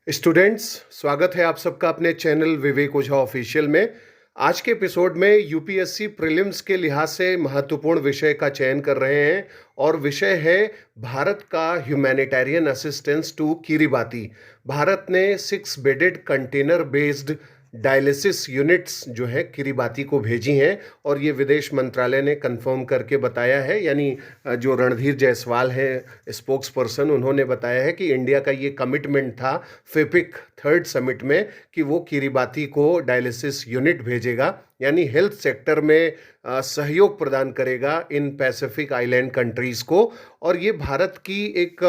Students, स्वागत है आप सबका अपने चैनल विवेक ओझा ऑफिशियल में। आज के एपिसोड में यूपीएससी प्रीलिम्स के लिहाज से महत्वपूर्ण विषय का चयन कर रहे हैं और विषय है भारत का humanitarian assistance to Kiribati. Bharat ने 6 bedded container based dialysis units जो है किरिबाती को भेजी हैं और ये विदेश मंत्रालय ने कंफर्म करके बताया है। यानी जो रणधीर जायसवाल हैं स्पोक्स पर्सन, उन्होंने बताया है कि इंडिया का ये कमिटमेंट था फिपिक 3rd समिट में कि वो किरिबाती को डायलिसिस यूनिट भेजेगा, यानी हेल्थ सेक्टर में सहयोग प्रदान करेगा इन पैसिफिक आइलैंड कंट्रीज़ को। और ये भारत की एक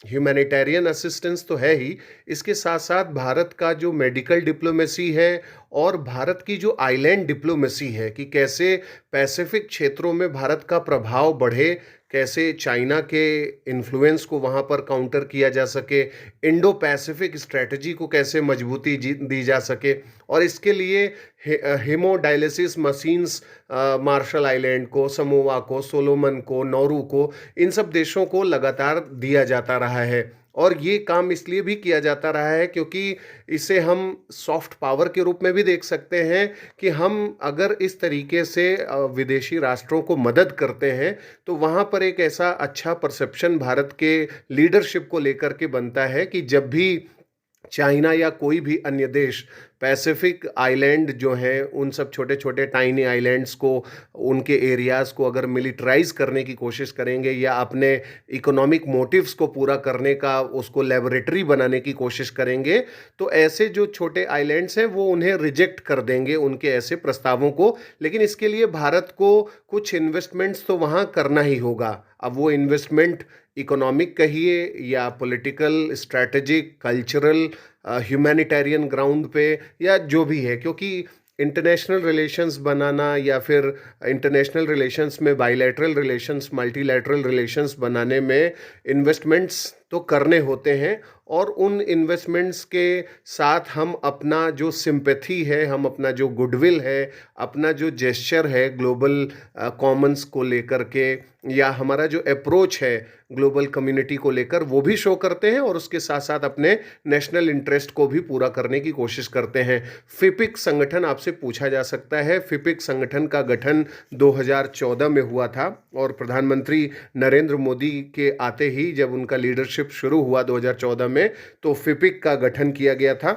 ह्यूमैनिटेरियन असिस्टेंस तो है ही, इसके साथ साथ भारत का जो मेडिकल डिप्लोमेसी है और भारत की जो आइलैंड डिप्लोमेसी है कि कैसे पैसिफिक क्षेत्रों में भारत का प्रभाव बढ़े, कैसे चाइना के इन्फ्लुएंस को वहाँ पर काउंटर किया जा सके, इंडो पैसिफिक स्ट्रेटजी को कैसे मजबूती दी जा सके। और इसके लिए हेमोडायलिसिस मशीन्स मार्शल आइलैंड को, समोआ को, सोलोमन को, नौरू को, इन सब देशों को लगातार दिया जाता रहा है। और ये काम इसलिए भी किया जाता रहा है क्योंकि इसे हम सॉफ्ट पावर के रूप में भी देख सकते हैं कि हम अगर इस तरीके से विदेशी राष्ट्रों को मदद करते हैं तो वहाँ पर एक ऐसा अच्छा परसेप्शन भारत के लीडरशिप को लेकर के बनता है कि जब भी चाइना या कोई भी अन्य देश पैसिफिक आइलैंड जो हैं उन सब छोटे छोटे टाइनी आइलैंड्स को, उनके एरियाज़ को अगर मिलिट्राइज करने की कोशिश करेंगे या अपने इकोनॉमिक मोटिव्स को पूरा करने का उसको लेबोरेटरी बनाने की कोशिश करेंगे, तो ऐसे जो छोटे आइलैंड्स हैं वो उन्हें रिजेक्ट कर देंगे, उनके ऐसे प्रस्तावों को। लेकिन इसके लिए भारत को कुछ इन्वेस्टमेंट्स तो वहाँ करना ही होगा। अब वो इन्वेस्टमेंट इकोनॉमिक कहिए या political, strategic, cultural, humanitarian ground पे या जो भी है, क्योंकि इंटरनेशनल रिलेशंस बनाना या फिर इंटरनेशनल रिलेशंस में बाइलैटरल रिलेशंस, मल्टीलैटरल रिलेशंस बनाने में इन्वेस्टमेंट्स तो करने होते हैं और उन इन्वेस्टमेंट्स के साथ हम अपना जो सिंपैथी है, हम अपना जो गुडविल है, अपना जो जेस्चर है ग्लोबल कॉमन्स को लेकर के, या हमारा जो अप्रोच है ग्लोबल कम्युनिटी को लेकर, वो भी शो करते हैं और उसके साथ साथ अपने नेशनल इंटरेस्ट को भी पूरा करने की कोशिश करते हैं। फिपिक संगठन आपसे पूछा जा सकता है। फिपिक संगठन का गठन 2014 में हुआ था और प्रधानमंत्री नरेंद्र मोदी के आते ही जब उनका लीडरशिप शुरू हुआ 2014 में, तो फिपिक का गठन किया गया था।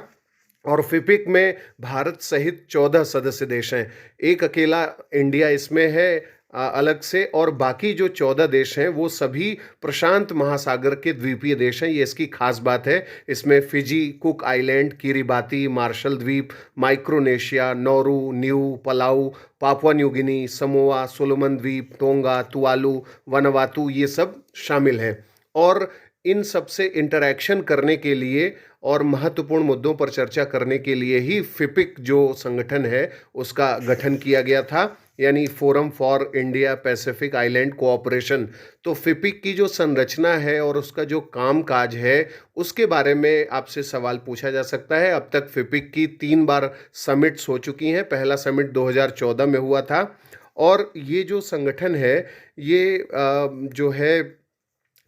और फिपिक में भारत सहित 14 सदस्य देश हैं, एक अकेला इंडिया इसमें है अलग से, और बाकी जो 14 देश हैं वो सभी प्रशांत महासागर के द्वीपीय देश हैं। ये इसकी खास बात है। इसमें Fiji, Cook Island, Kiribati, Marshall द्वीप, Micronesia, Nauru, New, Palau, Papua New Guinea, Samoa, Solomon द्वीप, टोंगा, तुवालू, वनवातू, ये सब शामिल हैं। और इन सब से इंटरैक्शन करने के लिए और महत्वपूर्ण मुद्दों पर चर्चा करने के लिए ही फिपिक जो संगठन है उसका गठन किया गया था, यानी forum for India Pacific island cooperation. तो फिपिक की जो संरचना है और उसका जो काम काज है उसके बारे में आपसे सवाल पूछा जा सकता है। अब तक फिपिक की 3 बार समिट्स हो चुकी हैं। पहला समिट 2014 में हुआ था और ये जो संगठन है ये जो है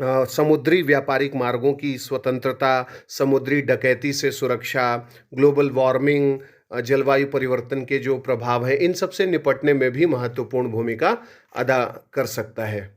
समुद्री व्यापारिक मार्गों की स्वतंत्रता, समुद्री डकैती से सुरक्षा, ग्लोबल वार्मिंग, जलवायु परिवर्तन के जो प्रभाव हैं, इन सब से निपटने में भी महत्वपूर्ण भूमिका अदा कर सकता है।